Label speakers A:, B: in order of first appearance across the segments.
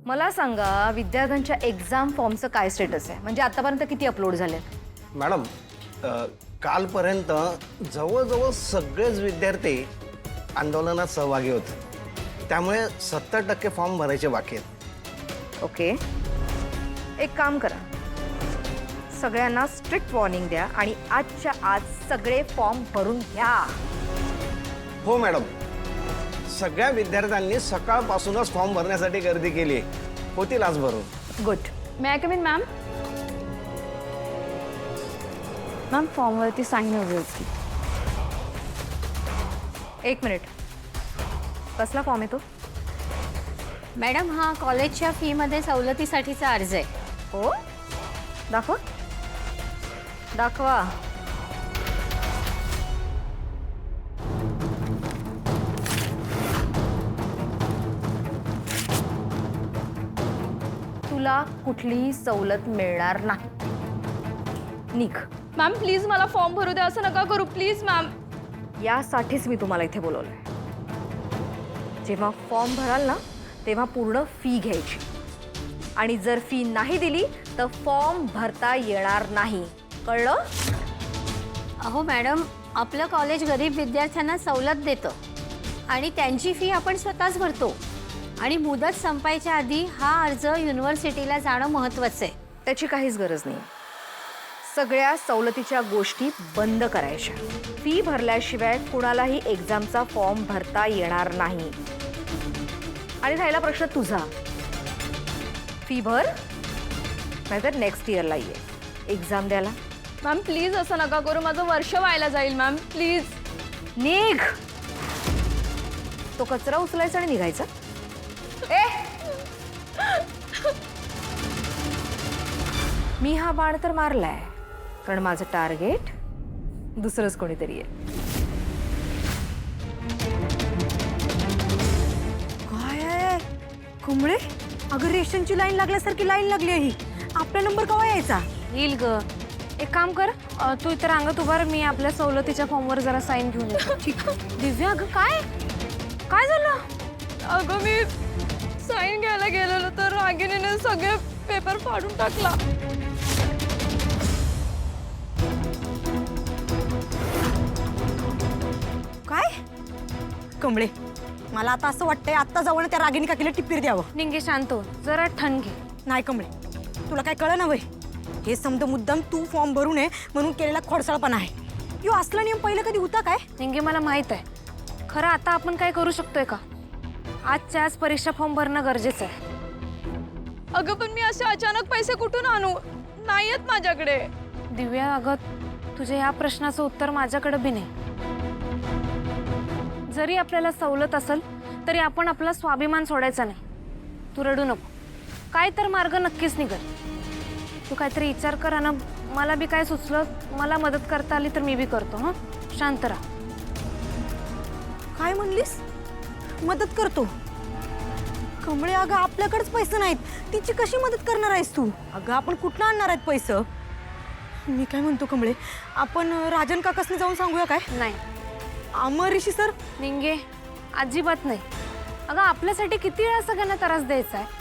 A: मला सांगा विद्यार्थ्यांच्या एक्झाम फॉर्मचं काय स्टेटस आहे? म्हणजे आतापर्यंत किती अपलोड झालेत?
B: मॅडम कालपर्यंत जवळजवळ सगळेच विद्यार्थी आंदोलनात सहभागी होते, त्यामुळे 70% फॉर्म भरायचे बाकी आहेत.
A: ओके, एक काम करा, सगळ्यांना स्ट्रिक्ट वॉर्निंग द्या आणि आजच्या आज सगळे फॉर्म भरून घ्या.
B: हो मॅडम, सगळ्या विद्यार्थ्यांनी सकाळपासूनच फॉर्म भरण्यासाठी गर्दी केली आहे. होतील आज भरून.
A: Good.
C: May I come in ma'am? Ma'am फॉर्मवरती साईन हवी होती.
A: एक मिनिट, कसला फॉर्म आहे तो?
D: मॅडम हा कॉलेजच्या फीमध्ये सवलतीसाठीचा अर्ज आहे.
A: हो, दाखवा दाखवा. तुला कुठलीही सवलत मिळणार नाही. निघ.
C: मॅम प्लीज मला फॉर्म भरू द्या, असं नका करू प्लीज मॅम.
A: यासाठीच मी तुम्हाला इथे बोलवलंय. जेव्हा फॉर्म भराल ना तेव्हा पूर्ण फी घ्यायची, आणि जर फी नाही दिली तर फॉर्म भरता येणार नाही. कळलं?
D: अहो मॅडम, आपलं कॉलेज गरीब विद्यार्थ्यांना सवलत देतं आणि त्यांची फी आपण स्वतःच भरतो. आणि मुदत संपायच्या आधी हा अर्ज युनिव्हर्सिटीला जाणं महत्त्वाचं आहे.
A: त्याची काहीच गरज नाही. सगळ्या सवलतीच्या गोष्टी बंद करायच्या. फी भरल्याशिवाय कुणालाही एक्झामचा फॉर्म भरता येणार नाही. आणि राहिला प्रश्न तुझा, फी भर नाहीतर नेक्स्ट इयरला ये एक्झाम द्यायला.
C: मॅम प्लीज असं नका करू, माझं वर्ष व्हायला जाईल मॅम प्लीज.
A: निघ. तो कचरा उचलायचा आणि निघायचा. ए, मी हा बाण तर मारलाय, कारण माझं टार्गेट दुसरंच कोणीतरी आहे.
E: काय आहे कुंबळे? अगं रेशनची लाईन लागल्यासारखी लाईन लागली आहे ही. आपला नंबर केव्हा यायचा?
A: येईल ग. एक काम कर, तू इतर रांगत उभा राहा, मी आपल्या सवलतीच्या फॉर्मवर जरा साईन घेऊन येतो. ठीक. दिव्या, अगं काय काय झालं?
C: अगं मी साईन घ्यायला गेलेलो तर रागिनीने सगळे पेपर फाडून टाकला.
E: काय कमळे, मला आता असं वाटतंय आत्ता जाऊन त्या रागिणी काकीला टिप्पीर द्यावं.
A: निंगे शांत हो, जरा ठण घे.
E: नाही कमळे, तुला काय कळलं ना वय? हे समजा मुद्दाम तू फॉर्म भरू नये म्हणून केलेला खोडसाळपणा आहे. यो असला नियम पहिलं कधी होता काय?
A: निंगे, मला माहित आहे. खरं आता आपण काय करू शकतोय का? आजच्या आज परीक्षा फॉर्म भरणं गरजेचं आहे.
C: अगं पण मी असे अचानक पैसे कुठून आणू? नाही आहेत माझ्याकडे.
A: दिव्या, अगं तुझ्या या प्रश्नाचं उत्तर माझ्याकडे बी नाही. जरी आपल्याला सवलत असेल तरी आपण आपला स्वाभिमान सोडायचा नाही. तू रडू नको, काय तर मार्ग नक्कीच निघेल. तू काहीतरी विचार कर ना. मला बी काय सुचलं, मला मदत करता आली तर मी बी करतो. हं, शांत राहा.
E: काय म्हणलीस? मदत करतो? कमळे, अगं आपल्याकडेच पैसे नाहीत, तिची कशी मदत करणार आहेस तू? अगं आपण कुठनं आणणार आहेत पैसे? मी काय म्हणतो कमळे, आपण राजन काकासने जाऊन सांगूया काय?
A: नाही
E: अमर ऋषी सर?
A: निंगे, अजिबात नाही. अगं आपल्यासाठी किती वेळा सगळ्यांना त्रास द्यायचा आहे?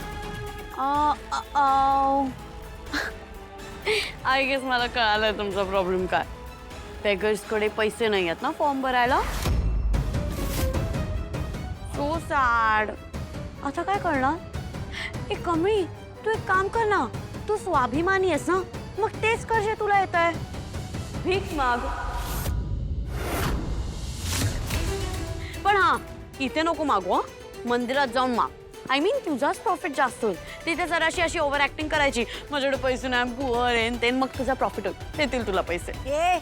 F: आय गेस मला कळालंय तुमचा प्रॉब्लेम काय. बेगर्सकडे पैसे नाही आहेत ना फॉर्म भरायला. So sad. आता काय करणार? ए कमळी, तू एक काम कर ना, तू स्वाभिमानी आहेस ना, मग तेच कर जे तुला येत आहे. भीक माग. पण हा, इथे नको मागू. हा, मंदिरात जाऊन माग. आय मीन तुझाच प्रॉफिट जास्त होईल. तिथे जराशी अशी ओव्हर ऍक्टिंग करायची, माझ्याकडे पैसे नाही, पुअर आहे ते, मग तुझा प्रॉफिट होईल, येतील तुला पैसे.
E: ए,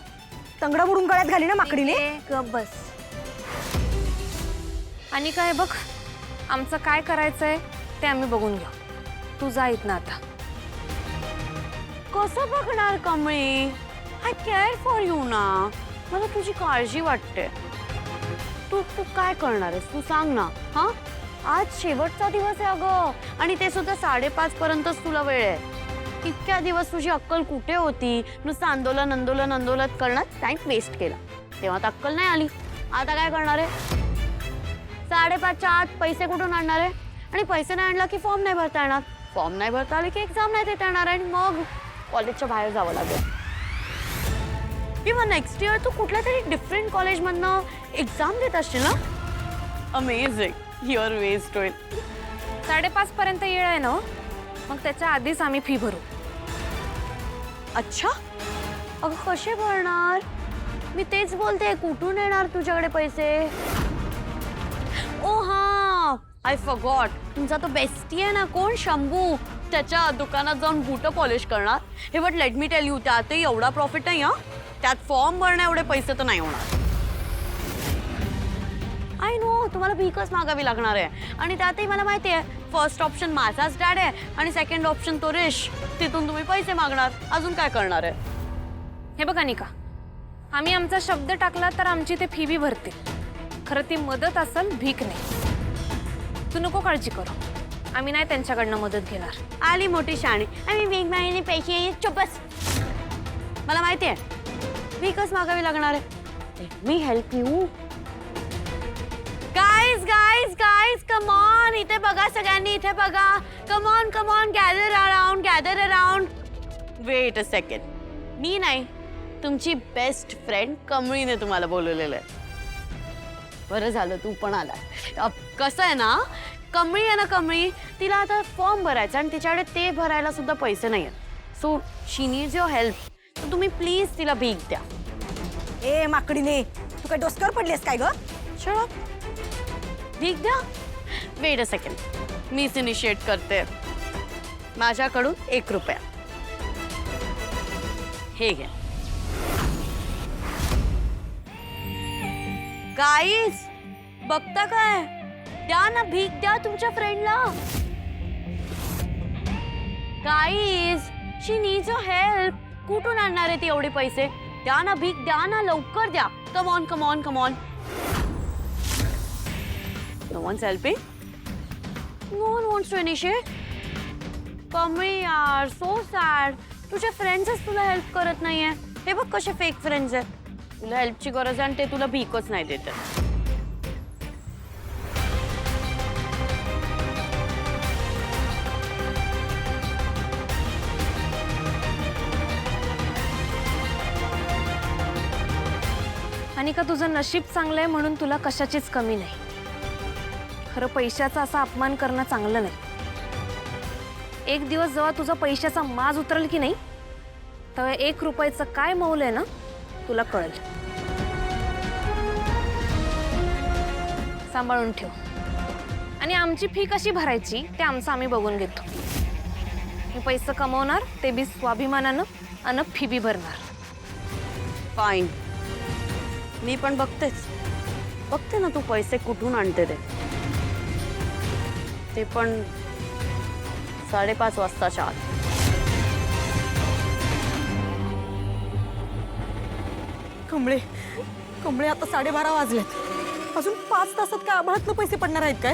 E: तंगडा बुडून गळ्यात घाली ना माकडीने.
A: गप बस. आणि काय बघ, आमचं काय करायचंय ते आम्ही बघून घेऊ. तू जा इथनं आता.
F: कसं बघणार Kamali? I care for you ना. मला तुझी काळजी वाटते. तू तू काय करणार आहेस तू सांग ना. हा, आज शेवटचा दिवस आहे अगं, आणि ते सुद्धा 5:30 पर्यंतच तुला वेळ आहे. इतक्या दिवस तुझी अक्कल कुठे होती? नुसतं आंदोलन आंदोलन आंदोलन करण्यात टाइम वेस्ट केला, तेव्हा तर अक्कल नाही आली. आता काय करणार आहे? 5:30च्या आत पैसे कुठून आणणार आहे? आणि पैसे नाही आणला की फॉर्म नाही भरता येणार, फॉर्म नाही भरता आले की एक्झाम नाही देता येणार आणि मग कॉलेजच्या बाहेर जावं लागेल. किंवा नेक्स्ट इयर तू कुठल्या तरी डिफरंट कॉलेजमधनं एक्झाम देत असशील ना. अमेझिंग, युअर वेस्ट होईल.
A: 5:30 पर्यंत येळ आहे ना, मग त्याच्या आधीच आम्ही फी भरू.
F: अच्छा, अगं कसे भरणार? मी तेच बोलते, कुठून येणार तुझ्याकडे पैसे? ओ हा, आय फॉरगॉट, तुमचा तो बेस्टी आहे ना, कोण, शंभू, त्याच्या दुकानात जाऊन बूट पॉलिश करणार. हे but let me tell you, त्यातही एवढा प्रॉफिट नाही हा. त्यात फॉर्म भरण्या एवढे पैसे तर नाही होणार. आय नो, तुम्हाला भीकच मागावी लागणार आहे. आणि त्यातही मला माहिती आहे, फर्स्ट ऑप्शन माझाच डॅड आहे आणि सेकंड ऑप्शन तो रिश. तिथून तुम्ही पैसे मागणार. अजून काय करणार आहे?
A: हे बघ अनिका, आम्ही आमचा शब्द टाकला तर आमची ते फी बी भरते. खरं ती मदत असेल, भीक नाही. तू नको काळजी करू, आम्ही नाही त्यांच्याकडनं मदत घेणार.
F: आली मोठी शाणी. आम्ही भीक मागितली, पैसे चुपच. मला माहिती आहे भीकच मागावी लागणार आहे. मी help you. Guys guys guys, come on, इथे बघा सगळ्यांनी, इथे बघा. Come on come on, gather around, gather around. Wait a second, मी नाही, तुमची बेस्ट फ्रेंड कमळीने तुम्हाला बोलवलेलं आहे. बरं झालं तू पण आला. कसं आहे ना, कमळी आहे ना, कमळी, तिला आता फॉर्म भरायचा आणि तिच्याकडे ते भरायला सुद्धा पैसे नाही आहेत. So she needs your help. तर तुम्ही प्लीज तिला भीक द्या.
E: ए माकडीने, तू काय डोसक्यावर पडलीस काय ग?
F: चला भीक द्या. वेट अ सेकंड, मीच इनिशिएट करते. माझ्याकडून 1 रुपया. हे घ्या. गाईज, बघता काय? द्या ना भीक, द्या तुमच्या फ्रेंडला. Guys, she needs your help. कुठून आणणार आहे ती एवढे पैसे? द्या ना भीक, द्या ना, लवकर द्या. कम on come on come on. No one's helping. No one wants to initiate. Kamali यार, so sad. तुझे फ्रेंड्सच तुला हेल्प करत नाहीये. हे बघ कसे फेक फ्रेंड्स आहेत. तुला हेल्पची गरज आहे आणि ते तुला भीकच नाही देत.
A: अनिका, तुझं नशीब चांगलं आहे म्हणून तुला कशाचीच कमी नाही. खरं पैशाचा असा अपमान करणं चांगलं नाही. एक दिवस जेव्हा तुझा पैशाचा माज उतरेल की नाही, तेव्हा 1 रुपयाचं काय मौल्य आहे ना, तुला कळेल. सांभाळून ठेव. आणि आमची फी कशी भरायची ते आमचं आम्ही बघून घेतो. मी पैसे कमवणार, ते बी स्वाभिमानानं, आणि फी बी भरणार.
F: फाईन, मी पण बघते ना तू पैसे कुठून आणते ते पण 5:30 वाजताच्या आत.
E: कमळे, कमळे, आता 12:30 वाजलेत. अजून 5 तासात काय आभाळातनं पैसे पडणार आहेत काय?